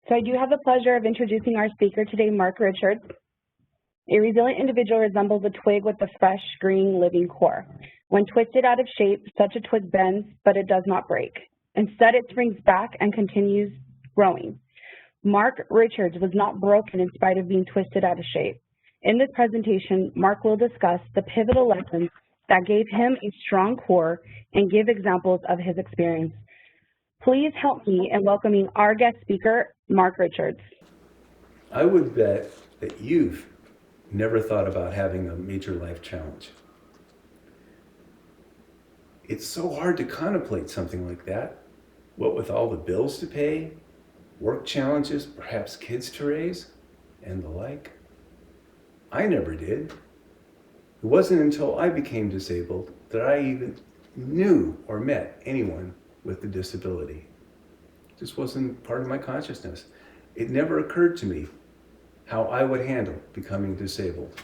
So I do have the pleasure of introducing our speaker today, Mark Richards. A resilient individual resembles a twig with a fresh, green, living core. When twisted out of shape, such a twig bends, but it does not break. Instead, it springs back and continues growing. Mark Richards was not broken in spite of being twisted out of shape. In this presentation, Mark will discuss the pivotal lessons that gave him a strong core and give examples of his experience. Please help me in welcoming our guest speaker, Mark Richards. I would bet that you've never thought about having a major life challenge. It's so hard to contemplate something like that. What with all the bills to pay, work challenges, perhaps kids to raise, and the like. I never did. It wasn't until I became disabled that I even knew or met anyone with a disability. It just wasn't part of my consciousness. It never occurred to me how I would handle becoming disabled.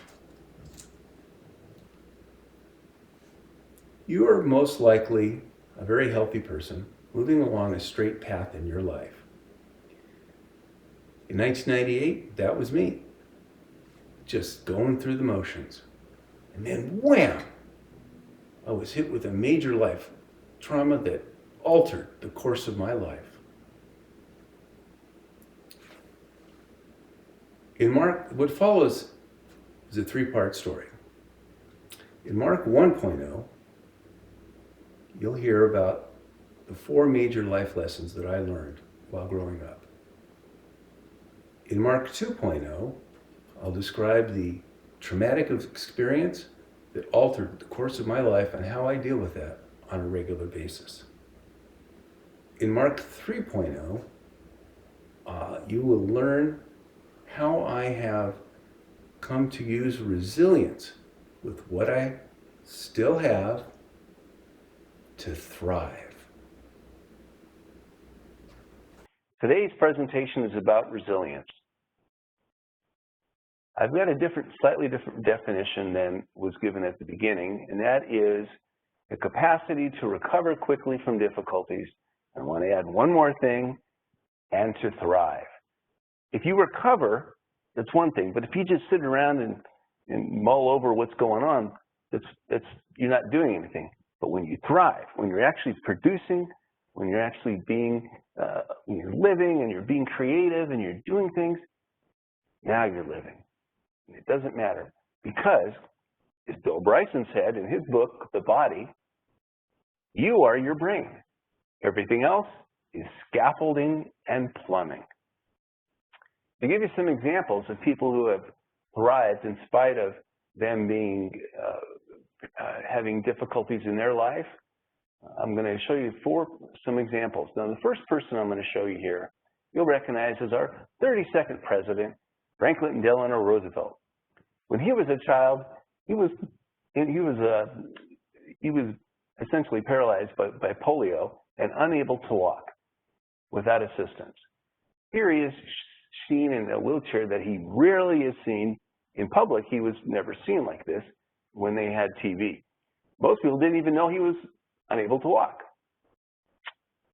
You are most likely a very healthy person moving along a straight path in your life. In 1998, that was me, just going through the motions. And then wham! I was hit with a major life trauma that altered the course of my life. In Mark, what follows is a three-part story. In Mark 1.0, you'll hear about the 4 major life lessons that I learned while growing up. In Mark 2.0, I'll describe the traumatic experience that altered the course of my life and how I deal with that on a regular basis. In Mark 3.0, you will learn how I have come to use resilience with what I still have to thrive. Today's presentation is about resilience. I've got a slightly different definition than was given at the beginning, and that is the capacity to recover quickly from difficulties. I want to add one more thing, and to thrive. If you recover, that's one thing, but if you just sit around and mull over what's going on, you're not doing anything. But when you thrive, when you're actually producing, when you're actually when you're living and you're being creative and you're doing things, now you're living. It doesn't matter because, as Bill Bryson said in his book, The Body, you are your brain. Everything else is scaffolding and plumbing. To give you some examples of people who have thrived in spite of them having difficulties in their life, I'm going to show you some examples. Now, the first person I'm going to show you here, you'll recognize as our 32nd president, Franklin Delano Roosevelt. When he was a child, he was essentially paralyzed by polio and unable to walk without assistance. Here he is seen in a wheelchair that he rarely is seen in public. He was never seen like this when they had TV. Most people didn't even know he was unable to walk.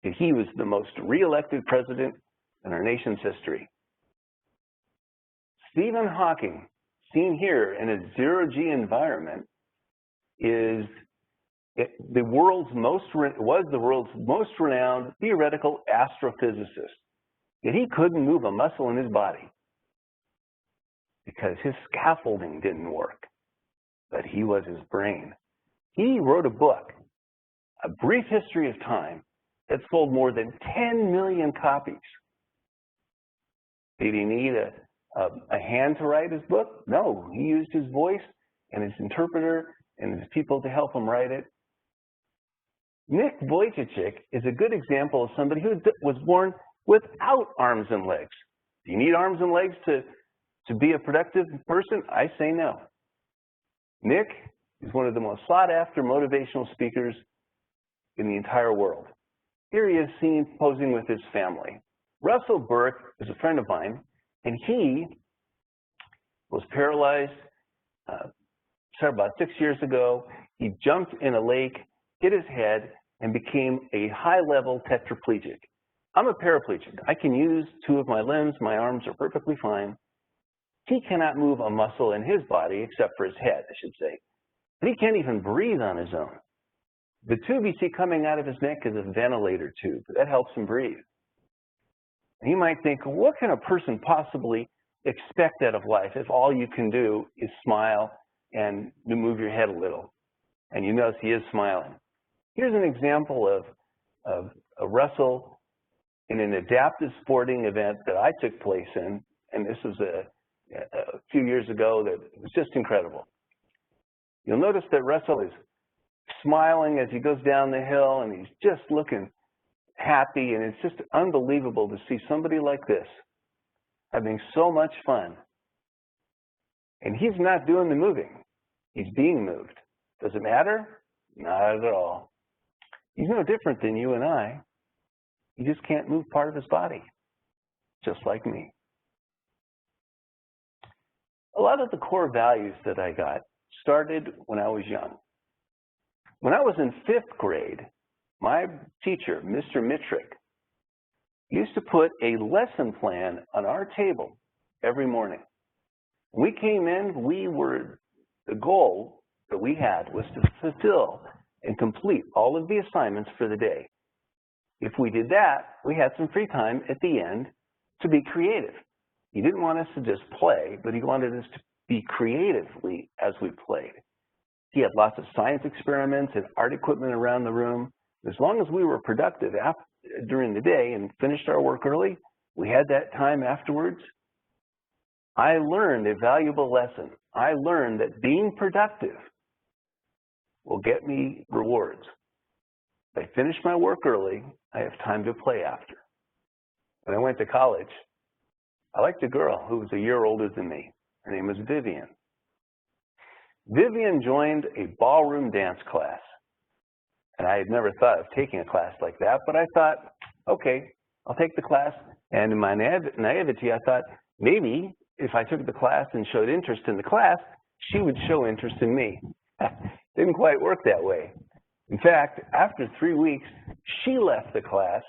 He was the most reelected president in our nation's history. Stephen Hawking, seen here in a zero-G environment, was the world's most renowned theoretical astrophysicist. Yet he couldn't move a muscle in his body because his scaffolding didn't work, but he was his brain. He wrote a book, A Brief History of Time, that sold more than 10 million copies. Did he need a hand to write his book? No, he used his voice and his interpreter and his people to help him write it. Nick Vujicic is a good example of somebody who was born without arms and legs. Do you need arms and legs to be a productive person? I say no. Nick is one of the most sought-after motivational speakers in the entire world. Here he is seen posing with his family. Russell Burke is a friend of mine, and he was paralyzed about 6 years ago. He jumped in a lake, hit his head, and became a high-level tetraplegic. I'm a paraplegic. I can use 2 of my limbs. My arms are perfectly fine. He cannot move a muscle in his body except for his head, I should say. But he can't even breathe on his own. The tube you see coming out of his neck is a ventilator tube. That helps him breathe. And you might think, what can a person possibly expect out of life if all you can do is smile and move your head a little? And you notice he is smiling. Here's an example of Russell in an adaptive sporting event that I took place in, and this was a few years ago that was just incredible. You'll notice that Russell is smiling as he goes down the hill, and he's just looking happy, and it's just unbelievable to see somebody like this having so much fun. And he's not doing the moving. He's being moved. Does it matter? Not at all. He's no different than you and I. He just can't move part of his body, just like me. A lot of the core values that I got started when I was young. When I was in 5th grade, my teacher, Mr. Mitrick, used to put a lesson plan on our table every morning. When we came in, the goal that we had was to fulfill and complete all of the assignments for the day. If we did that, we had some free time at the end to be creative. He didn't want us to just play, but he wanted us to be creatively as we played. He had lots of science experiments and art equipment around the room. As long as we were productive during the day and finished our work early, we had that time afterwards. I learned a valuable lesson. I learned that being productive will get me rewards. If I finish my work early, I have time to play after. When I went to college, I liked a girl who was a year older than me. Her name was Vivian. Vivian joined a ballroom dance class. And I had never thought of taking a class like that, but I thought, okay, I'll take the class. And in my naivety, I thought, maybe if I took the class and showed interest in the class, she would show interest in me. Didn't quite work that way. In fact, after 3 weeks, she left the class,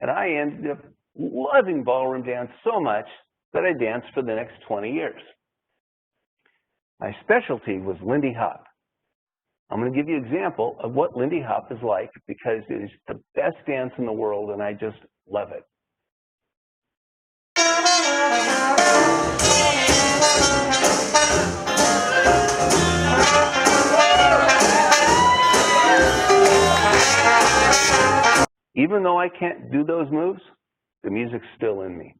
and I ended up loving ballroom dance so much that I danced for the next 20 years. My specialty was Lindy Hop. I'm going to give you an example of what Lindy Hop is like because it is the best dance in the world, and I just love it. Even though I can't do those moves, the music's still in me.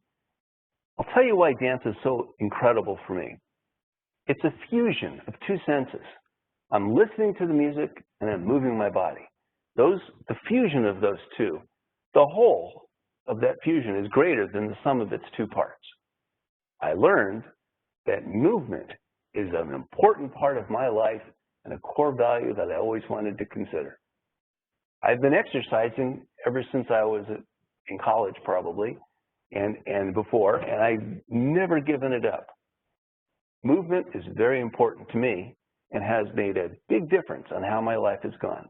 I'll tell you why dance is so incredible for me. It's a fusion of 2 senses. I'm listening to the music and I'm moving my body. The fusion of those two, the whole of that fusion is greater than the sum of its 2 parts. I learned that movement is an important part of my life and a core value that I always wanted to consider. I've been exercising ever since I was in college probably and before, and I've never given it up. Movement is very important to me and has made a big difference on how my life has gone.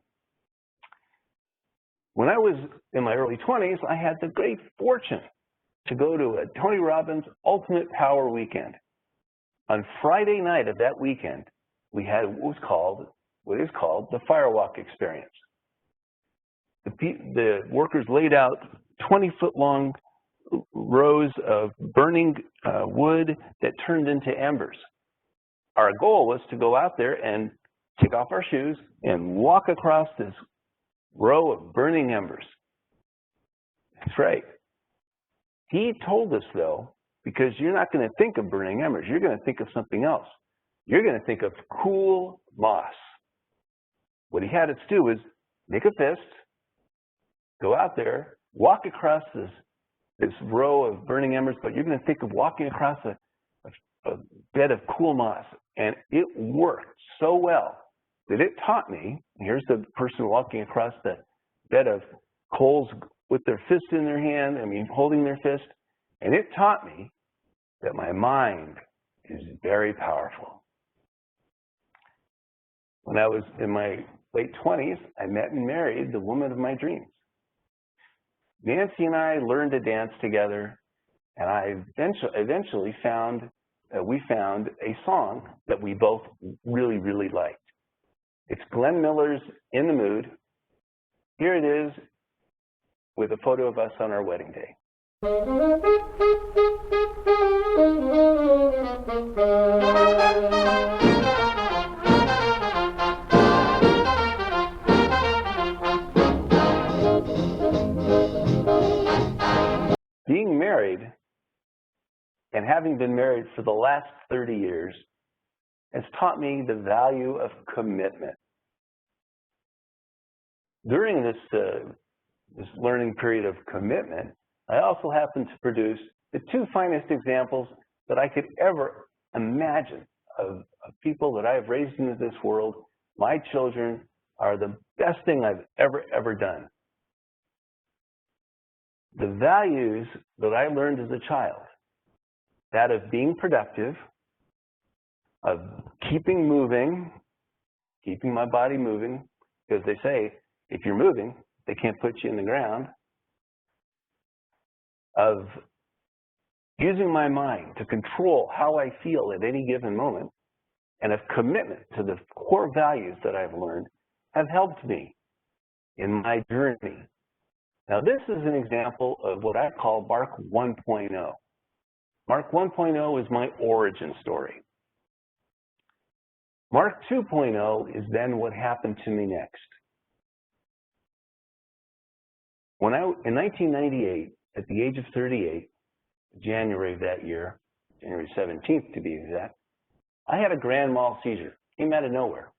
When I was in my early 20s, I had the great fortune to go to a Tony Robbins Ultimate Power Weekend. On Friday night of that weekend, we had what is called the Firewalk Experience. The workers laid out 20-foot-long rows of burning wood that turned into embers. Our goal was to go out there and take off our shoes and walk across this row of burning embers. That's right. He told us, though, because you're not going to think of burning embers, you're going to think of something else. You're going to think of cool moss. What he had us do was make a fist, go out there, walk across this row of burning embers, but you're going to think of walking across a bed of cool moss. And it worked so well that it taught me, here's the person walking across the bed of coals with their fist in their hand, holding their fist, and it taught me that my mind is very powerful. When I was in my late 20s, I met and married the woman of my dreams. Nancy and I learned to dance together, and I eventually we found a song that we both really, really liked. It's Glenn Miller's In the Mood. Here it is with a photo of us on our wedding day. Being married and having been married for the last 30 years has taught me the value of commitment. During this learning period of commitment, I also happened to produce the two finest examples that I could ever imagine of people that I have raised into this world. My children are the best thing I've ever done. The values that I learned as a child, that of being productive, of keeping moving, keeping my body moving, because they say, if you're moving, they can't put you in the ground, of using my mind to control how I feel at any given moment, and of commitment to the core values that I've learned have helped me in my journey. Now, this is an example of what I call Mark 1.0. Mark 1.0 is my origin story. Mark 2.0 is then what happened to me next. In 1998, at the age of 38, January of that year, January 17th to be exact, I had a grand mal seizure. Came out of nowhere.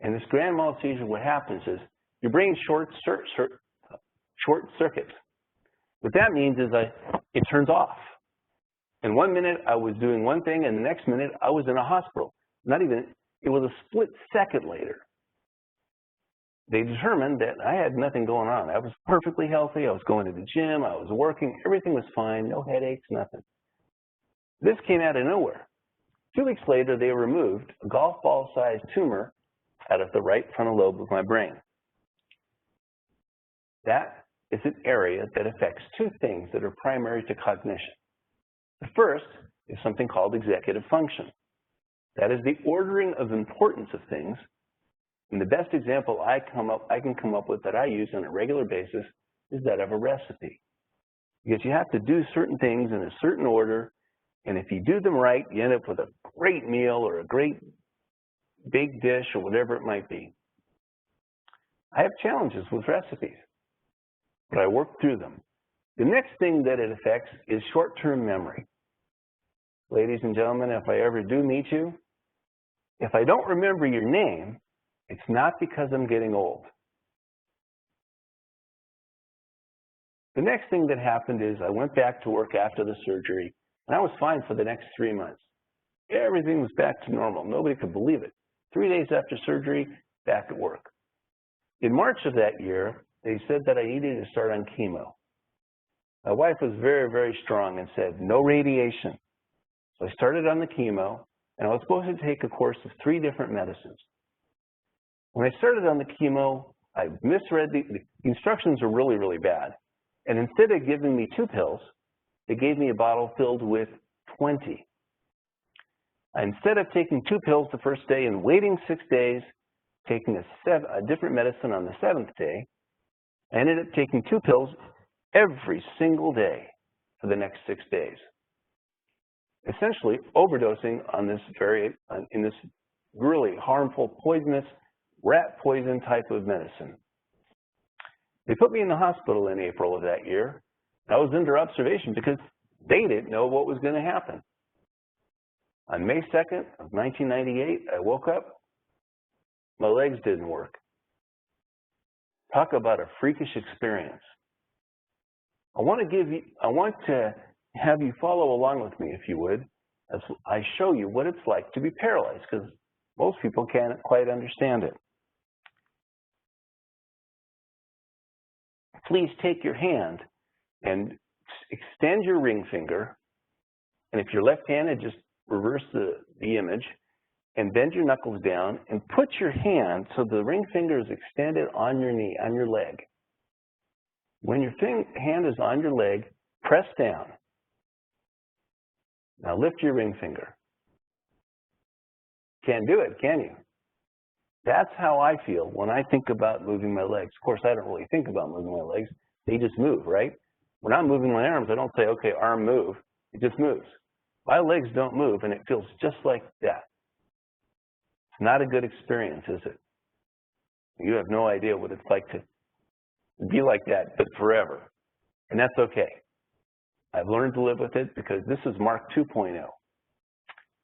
And this grand mal seizure, what happens is your brain short circuits. What that means is it turns off. And 1 minute I was doing one thing, and the next minute I was in a hospital. It was a split second later. They determined that I had nothing going on. I was perfectly healthy. I was going to the gym. I was working. Everything was fine. No headaches, nothing. This came out of nowhere. 2 weeks later, they removed a golf ball-sized tumor out of the right frontal lobe of my brain. That is an area that affects two things that are primary to cognition. The first is something called executive function. That is the ordering of importance of things. And the best example I can come up with that I use on a regular basis is that of a recipe. Because you have to do certain things in a certain order, and if you do them right, you end up with a great meal or a great big dish or whatever it might be. I have challenges with recipes, but I work through them. The next thing that it affects is short-term memory. Ladies and gentlemen, if I ever do meet you, if I don't remember your name, it's not because I'm getting old. The next thing that happened is I went back to work after the surgery, and I was fine for the next 3 months. Everything was back to normal. Nobody could believe it. 3 days after surgery, back at work. In March of that year, they said that I needed to start on chemo. My wife was very, very strong and said, no radiation. So I started on the chemo, and I was supposed to take a course of 3 different medicines. When I started on the chemo, I misread the instructions were really, really bad. And instead of giving me 2 pills, they gave me a bottle filled with 20. Instead of taking 2 pills the first day and waiting 6 days, taking a different medicine on the 7th day, I ended up taking 2 pills every single day for the next 6 days. Essentially overdosing on in this really harmful, poisonous, rat poison type of medicine. They put me in the hospital in April of that year. I was under observation because they didn't know what was going to happen. On May 2nd of 1998, I woke up, my legs didn't work. Talk about a freakish experience. I want to have you follow along with me, if you would, as I show you what it's like to be paralyzed, because most people can't quite understand it. Please take your hand and extend your ring finger, and if you're left-handed, just reverse the image, and bend your knuckles down, and put your hand so the ring finger is extended on your knee, on your leg. When your hand is on your leg, press down. Now lift your ring finger. Can't do it, can you? That's how I feel when I think about moving my legs. Of course, I don't really think about moving my legs. They just move, right? When I'm moving my arms, I don't say, okay, arm move. It just moves. My legs don't move, and it feels just like that. It's not a good experience, is it? You have no idea what it's like to be like that, but forever. And that's okay. I've learned to live with it because this is Mark 2.0.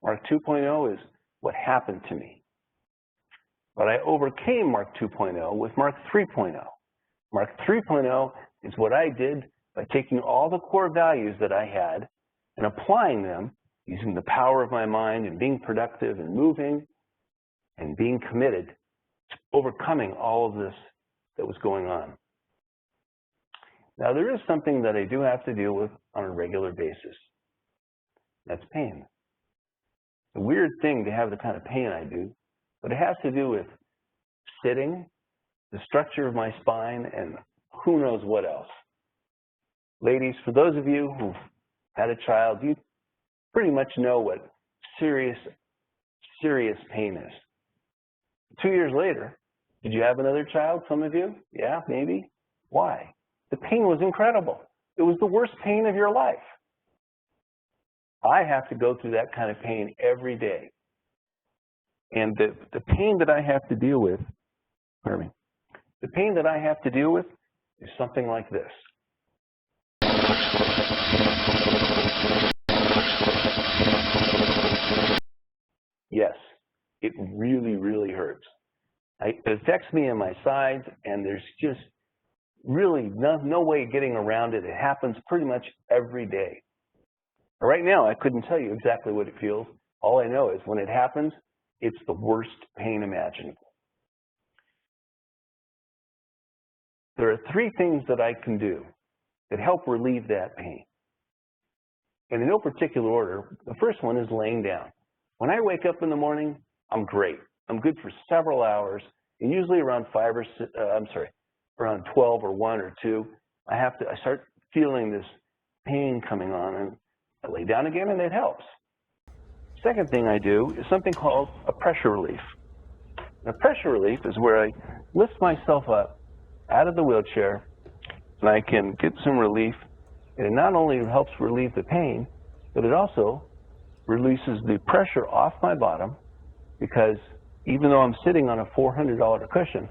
Mark 2.0 is what happened to me. But I overcame Mark 2.0 with Mark 3.0. Mark 3.0 is what I did by taking all the core values that I had and applying them using the power of my mind and being productive and moving and being committed to overcoming all of this that was going on. Now, there is something that I do have to deal with on a regular basis. That's pain. It's a weird thing to have the kind of pain I do, but it has to do with sitting, the structure of my spine, and who knows what else. Ladies, for those of you who've had a child, you pretty much know what serious pain is. 2 years later, did you have another child, some of you? Yeah, maybe. Why? The pain was incredible. It was the worst pain of your life. I have to go through that kind of pain every day. And the pain that I have to deal with, the pain that I have to deal with is something like this. Yes, it really, really hurts. It affects me in my sides, and there's just really no way of getting around it. It happens pretty much every day. Right now, I couldn't tell you exactly what it feels. All I know is when it happens, it's the worst pain imaginable. There are 3 things that I can do that help relieve that pain. And in no particular order, the first one is laying down. When I wake up in the morning, I'm great. I'm good for several hours, and usually around around 12 or 1 or 2, I start feeling this pain coming on, and I lay down again, and it helps. Second thing I do is something called a pressure relief. Now, pressure relief is where I lift myself up out of the wheelchair, and I can get some relief. And it not only helps relieve the pain, but it also releases the pressure off my bottom, because even though I'm sitting on a $400 cushion,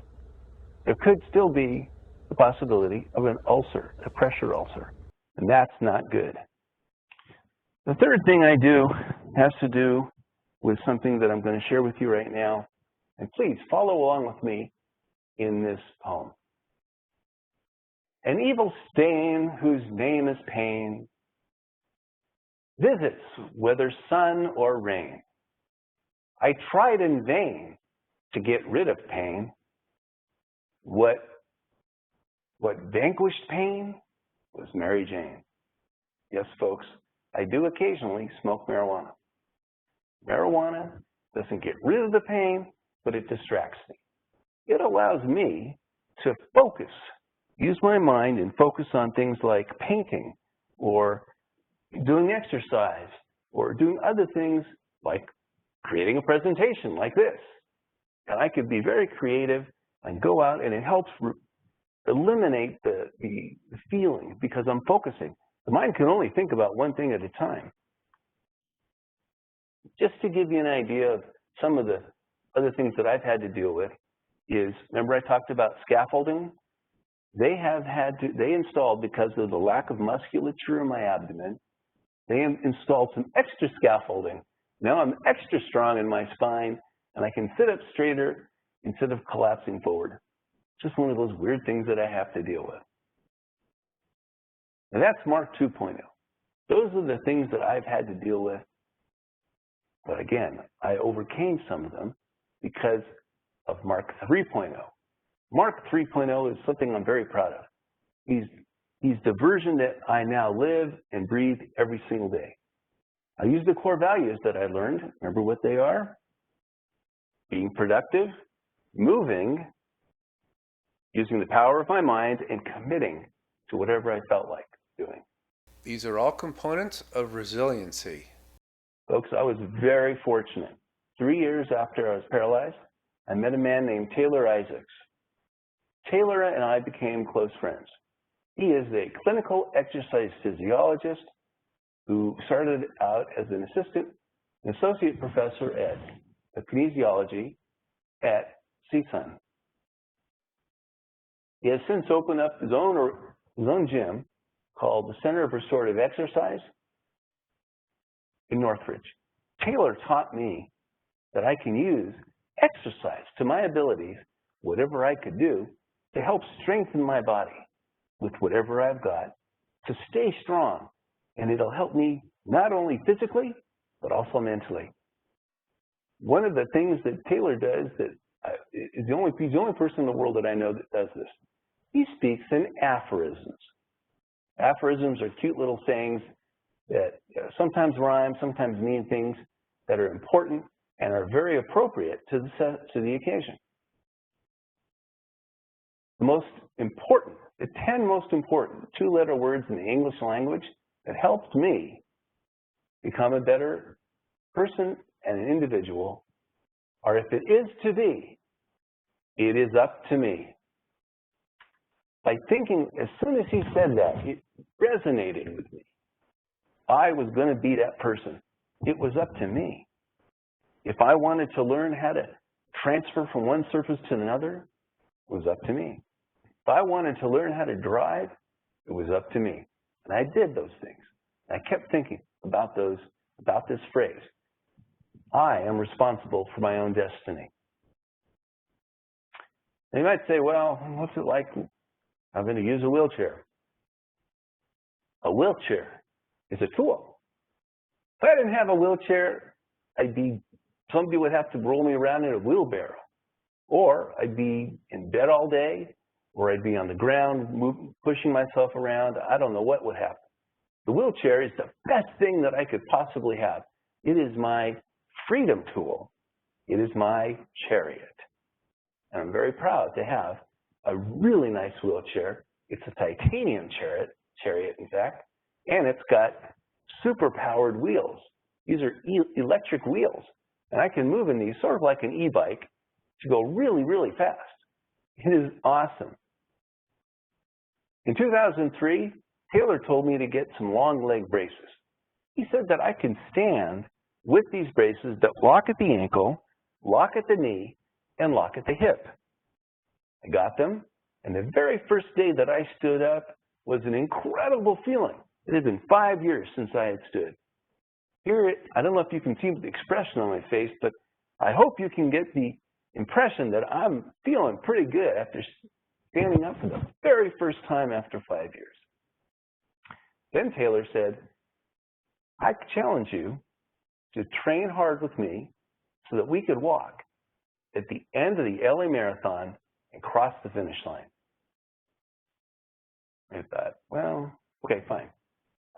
there could still be the possibility of an ulcer, a pressure ulcer, and that's not good. The third thing I do has to do with something that I'm going to share with you right now, and please follow along with me in this poem. An evil stain whose name is pain visits whether sun or rain. I tried in vain to get rid of pain. What vanquished pain was Mary Jane. Yes, folks, I do occasionally smoke marijuana. Marijuana doesn't get rid of the pain, but it distracts me. It allows me to focus, use my mind and focus on things like painting or doing exercise or doing other things like creating a presentation like this. And I could be very creative and go out, and it helps eliminate the feeling because I'm focusing. The mind can only think about one thing at a time. Just to give you an idea of some of the other things that I've had to deal with is, remember I talked about scaffolding? They installed, because of the lack of musculature in my abdomen, they installed some extra scaffolding. Now I'm extra strong in my spine, and I can sit up straighter instead of collapsing forward. Just one of those weird things that I have to deal with. And that's Mark 2.0. Those are the things that I've had to deal with. But again, I overcame some of them because of Mark 3.0. Mark 3.0 is something I'm very proud of. He's the version that I now live and breathe every single day. I use the core values that I learned. Remember what they are? Being productive, moving, using the power of my mind, and committing to whatever I felt like doing. These are all components of resiliency. Folks, I was very fortunate. 3 years after I was paralyzed, I met a man named Taylor Isaacs. Taylor and I became close friends. He is a clinical exercise physiologist who started out as an associate professor of kinesiology at CSUN. He has since opened up his own gym called the Center of Restorative Exercise in Northridge. Taylor taught me that I can use exercise to my abilities, whatever I could do, to help strengthen my body with whatever I've got, to stay strong. And it'll help me not only physically, but also mentally. One of the things that Taylor does that he's the only person in the world that I know that does this. He speaks in aphorisms. Aphorisms are cute little sayings that sometimes rhyme, sometimes mean things that are important and are very appropriate to the occasion. The 10 most important two-letter words in the English language that helped me become a better person and an individual are, if it is to be, it is up to me. By thinking, as soon as he said that, it resonated with me. I was going to be that person. It was up to me. If I wanted to learn how to transfer from one surface to another, it was up to me. If I wanted to learn how to drive, it was up to me. And I did those things. I kept thinking about this phrase. I am responsible for my own destiny. And you might say, well, what's it like? I'm going to use a wheelchair. A wheelchair is a tool. If I didn't have a wheelchair, somebody would have to roll me around in a wheelbarrow. Or I'd be in bed all day, or I'd be on the ground pushing myself around. I don't know what would happen. The wheelchair is the best thing that I could possibly have. It is my freedom tool. It is my chariot. And I'm very proud to have a really nice wheelchair. It's a titanium chariot, in fact, and it's got super-powered wheels. These are electric wheels, and I can move in these sort of like an e-bike to go really, really fast. It is awesome. In 2003, Taylor told me to get some long leg braces. He said that I can stand with these braces that lock at the ankle, lock at the knee, and lock at the hip. I got them, and the very first day that I stood up was an incredible feeling. It had been 5 years since I had stood. I don't know if you can see the expression on my face, but I hope you can get the impression that I'm feeling pretty good after standing up for the very first time after 5 years. Then Taylor said, I challenge you to train hard with me so that we could walk at the end of the LA Marathon and cross the finish line. I thought, well, okay, fine.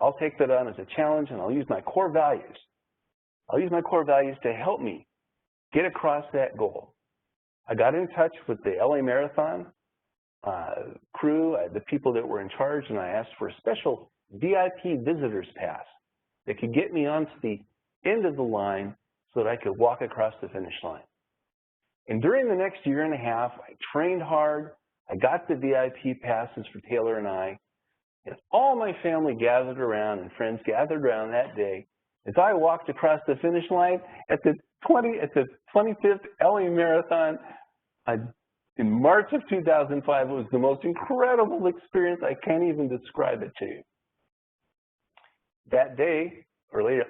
I'll take that on as a challenge, and I'll use my core values. I'll use my core values to help me get across that goal. I got in touch with the LA Marathon crew, the people that were in charge, and I asked for a special VIP visitor's pass that could get me onto the end of the line so that I could walk across the finish line. And during the next year and a half, I trained hard. I got the VIP passes for Taylor and I. And all my family gathered around and friends gathered around that day as I walked across the finish line at the 25th LA Marathon in March of 2005. It was the most incredible experience. I can't even describe it to you. That day, or later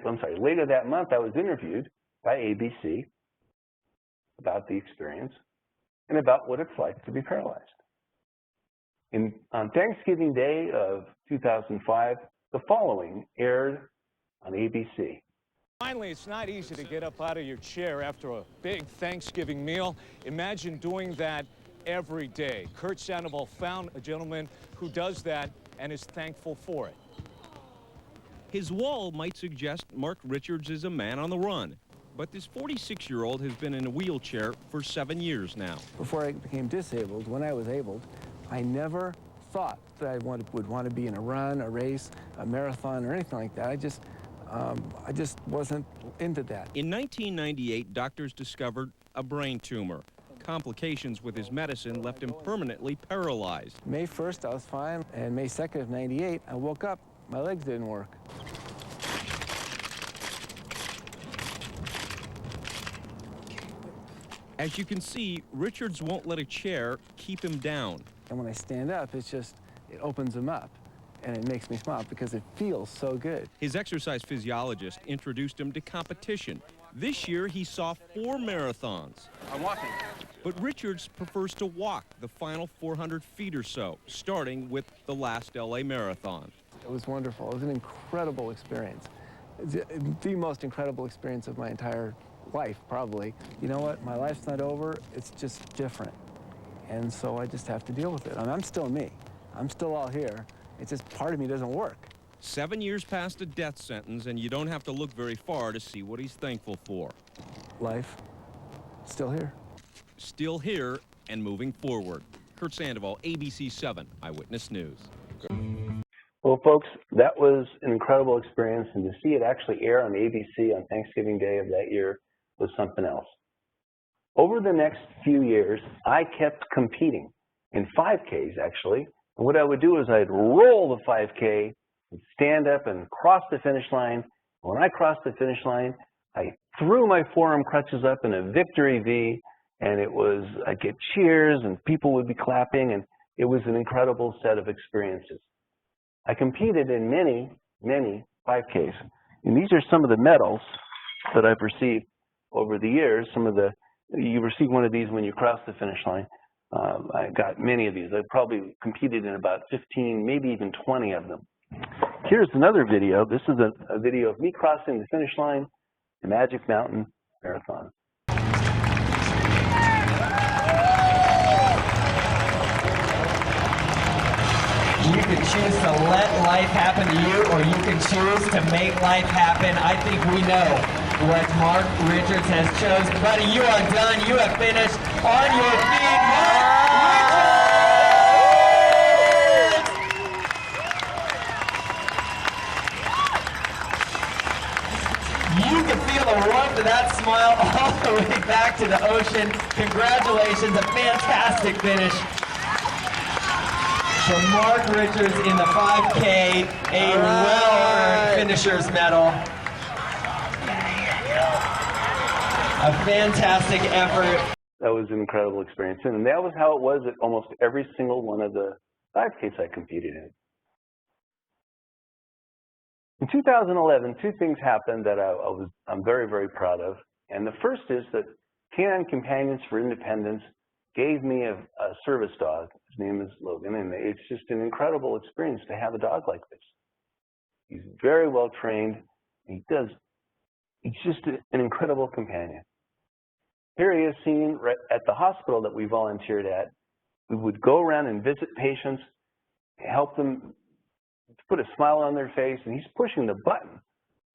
that month, I was interviewed by ABC about the experience and about what it's like to be paralyzed. On Thanksgiving Day of 2005, the following aired on ABC. Finally, it's not easy to get up out of your chair after a big Thanksgiving meal. Imagine doing that every day. Kurt Sandoval found a gentleman who does that and is thankful for it. His wall might suggest Mark Richards is a man on the run. But this 46-year-old has been in a wheelchair for 7 years now. Before I became disabled, when I was able, I never thought that I would want to be in a run, a race, a marathon, or anything like that. I just wasn't into that. In 1998, doctors discovered a brain tumor. Complications with his medicine left him permanently paralyzed. May 1st, I was fine, and May 2nd of '98, I woke up, my legs didn't work. As you can see, Richards won't let a chair keep him down. And when I stand up, it opens them up, and it makes me smile because it feels so good. His exercise physiologist introduced him to competition. This year, he saw 4 marathons. I'm walking. But Richards prefers to walk the final 400 feet or so, starting with the last LA Marathon. It was wonderful. It was an incredible experience. The most incredible experience of my entire life, probably. You know what? My life's not over. It's just different. And so I just have to deal with it. I mean, I'm still me. I'm still all here. It's just part of me doesn't work. 7 years past a death sentence, and you don't have to look very far to see what he's thankful for. Life, still here. Still here and moving forward. Kurt Sandoval, ABC 7 Eyewitness News. Well, folks, that was an incredible experience, and to see it actually air on ABC on Thanksgiving Day of that year was something else. Over the next few years, I kept competing in 5Ks, actually. And what I would do is I'd roll the 5K, and stand up and cross the finish line. When I crossed the finish line, I threw my forearm crutches up in a victory V, and I'd get cheers, and people would be clapping, and it was an incredible set of experiences. I competed in many, many 5Ks. And these are some of the medals that I've received over the years. You receive one of these when you cross the finish line. I got many of these. I probably competed in about 15, maybe even 20 of them. Here's another video. This is a video of me crossing the finish line, the Magic Mountain Marathon. You can choose to let life happen to you, or you can choose to make life happen. I think we know what Mark Richards has chosen. Buddy, you are done. You have finished on your feet. Mark Richards! You can feel the warmth of that smile all the way back to the ocean. Congratulations, a fantastic finish. For Mark Richards in the 5K, a well-earned finisher's medal. A fantastic effort. That was an incredible experience, and that was how it was at almost every single one of the 5Ks I competed in. In 2011, 2 things happened that I'm very, very proud of. And the first is that Canine Companions for Independence gave me a service dog. His name is Logan, and it's just an incredible experience to have a dog like this. He's very well trained. He's just an incredible companion. Here he is seen right at the hospital that we volunteered at. We would go around and visit patients, help them put a smile on their face, and he's pushing the button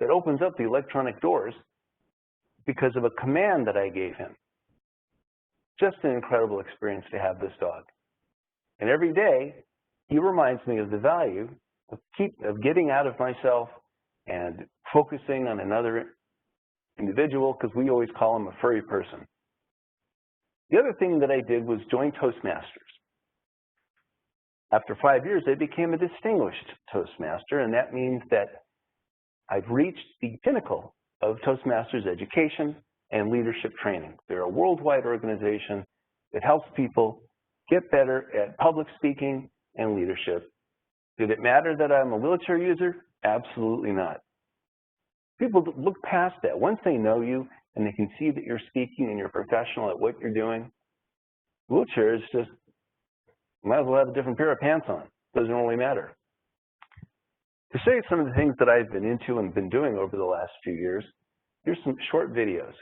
that opens up the electronic doors because of a command that I gave him. Just an incredible experience to have this dog. And every day, he reminds me of the value of getting out of myself and focusing on another individual, because we always call him a furry person. The other thing that I did was join Toastmasters. After 5 years, I became a distinguished Toastmaster, and that means that I've reached the pinnacle of Toastmasters education and leadership training. They're a worldwide organization that helps people get better at public speaking and leadership. Did it matter that I'm a wheelchair user? Absolutely not. People look past that. Once they know you and they can see that you're speaking and you're professional at what you're doing, wheelchair is just, you might as well have a different pair of pants on. Doesn't really matter. To show you some of the things that I've been into and been doing over the last few years, here's some short videos.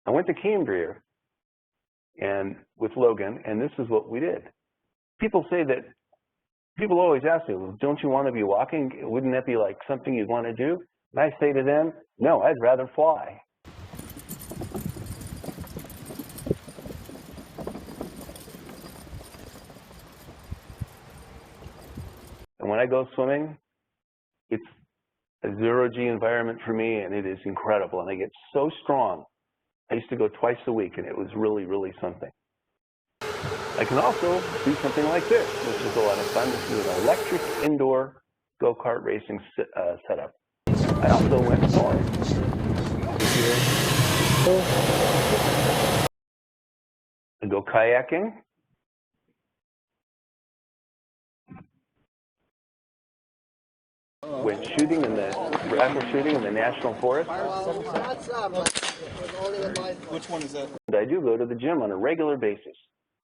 I went to Cambria with Logan, and this is what we did. People always ask me, well, don't you want to be walking? Wouldn't that be like something you'd want to do? And I say to them, no, I'd rather fly. when I go swimming, it's a zero-G environment for me, and it is incredible. And I get so strong. I used to go twice a week, and it was really, really something. I can also do something like this, which is a lot of fun. This is an electric indoor go-kart racing setup. I also went snorkeling. I go kayaking. Went rifle shooting in the national forest. Which one is that? And I do go to the gym on a regular basis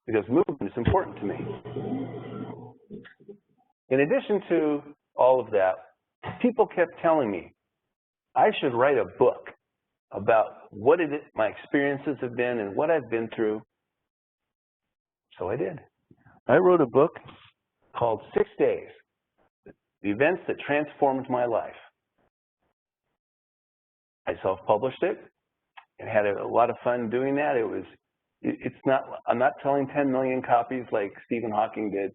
because movement is important to me. In addition to all of that, people kept telling me I should write a book about what my experiences have been and what I've been through. So I did. I wrote a book called 6 Days, The Events That Transformed My Life. I self-published it and had a lot of fun doing that. I'm not selling 10 million copies like Stephen Hawking did,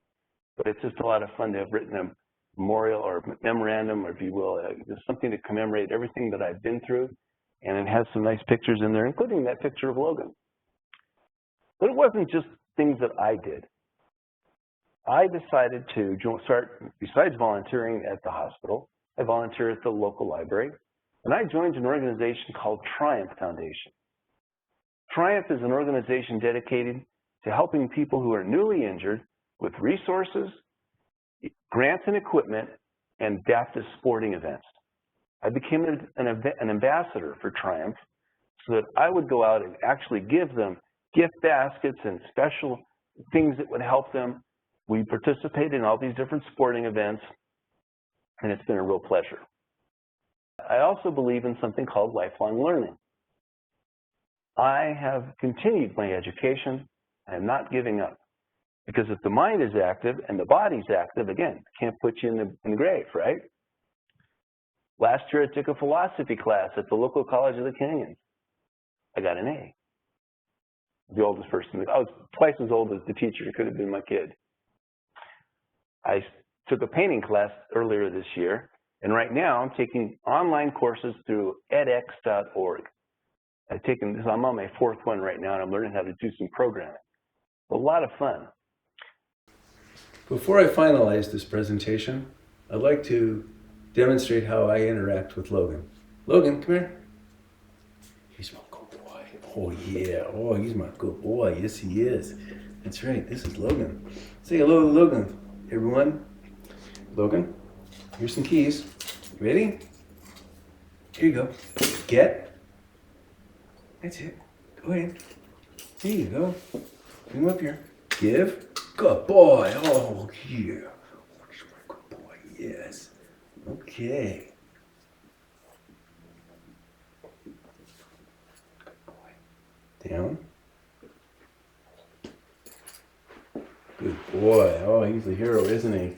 but it's just a lot of fun to have written a memorial or memorandum, or if you will, just something to commemorate everything that I've been through. And it has some nice pictures in there, including that picture of Logan. But it wasn't just things that I did. I decided to start, besides volunteering at the hospital, I volunteer at the local library, and I joined an organization called Triumph Foundation. Triumph is an organization dedicated to helping people who are newly injured with resources, grants and equipment, and adaptive sporting events. I became an ambassador for Triumph so that I would go out and actually give them gift baskets and special things that would help them. We participate in all these different sporting events, and it's been a real pleasure. I also believe in something called lifelong learning. I have continued my education. I am not giving up. Because if the mind is active and the body's active, again, can't put you in the grave, right? Last year, I took a philosophy class at the local College of the Canyons. I got an A. The oldest person. I was twice as old as the teacher. It could have been my kid. I took a painting class earlier this year, and right now I'm taking online courses through edX.org. I'm on my 4th one right now, and I'm learning how to do some programming. A lot of fun. Before I finalize this presentation, I'd like to demonstrate how I interact with Logan. Logan, come here. He's my good boy. Oh yeah, oh he's my good boy. Yes he is. That's right, this is Logan. Say hello to Logan, everyone. Logan, here's some keys. You ready? Here you go. Get. That's it. Go ahead. There you go. Bring him up here. Give. Good boy. Oh, yeah. Oh, he's my good boy. Yes. Okay. Good boy. Down. Good boy. Oh, he's a hero, isn't he?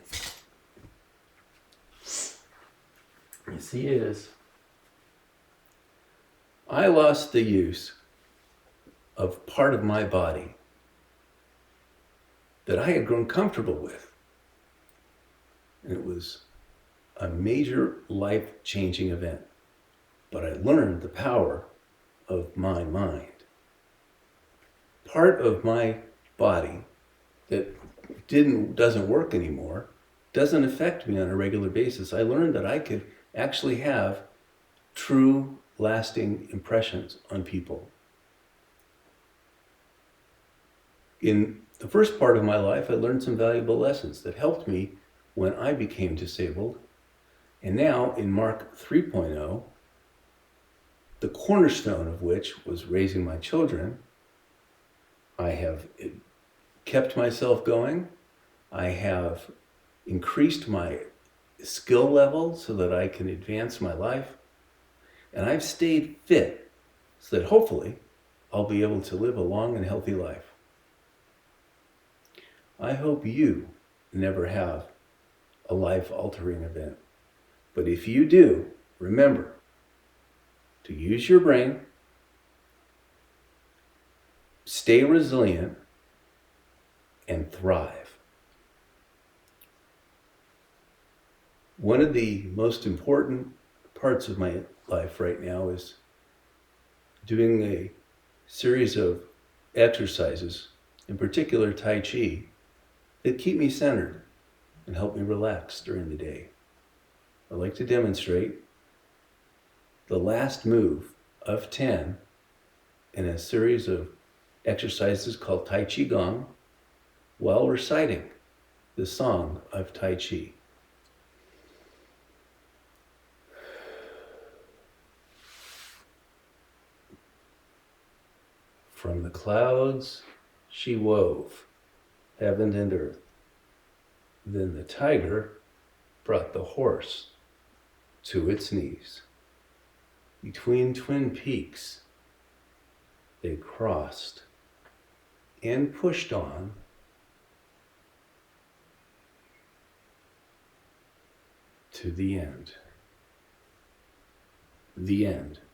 Yes, he is. I lost the use of part of my body that I had grown comfortable with. And it was a major life-changing event. But I learned the power of my mind. Part of my body that doesn't work anymore doesn't affect me on a regular basis. I learned that I could actually have true, lasting impressions on people. In the first part of my life, I learned some valuable lessons that helped me when I became disabled. And now in Mark 3.0, the cornerstone of which was raising my children, I have kept myself going. I have increased my skill level so that I can advance my life. And I've stayed fit so that hopefully I'll be able to live a long and healthy life. I hope you never have a life-altering event. But if you do, remember to use your brain, stay resilient, and thrive. One of the most important parts of my life right now is doing a series of exercises, in particular Tai Chi, that keep me centered and help me relax during the day. I like to demonstrate the last move of 10 in a series of exercises called Tai Chi Gong while reciting the song of Tai Chi. From the clouds she wove heaven and earth. Then the tiger brought the horse to its knees. Between twin peaks they crossed and pushed on to the end. The end.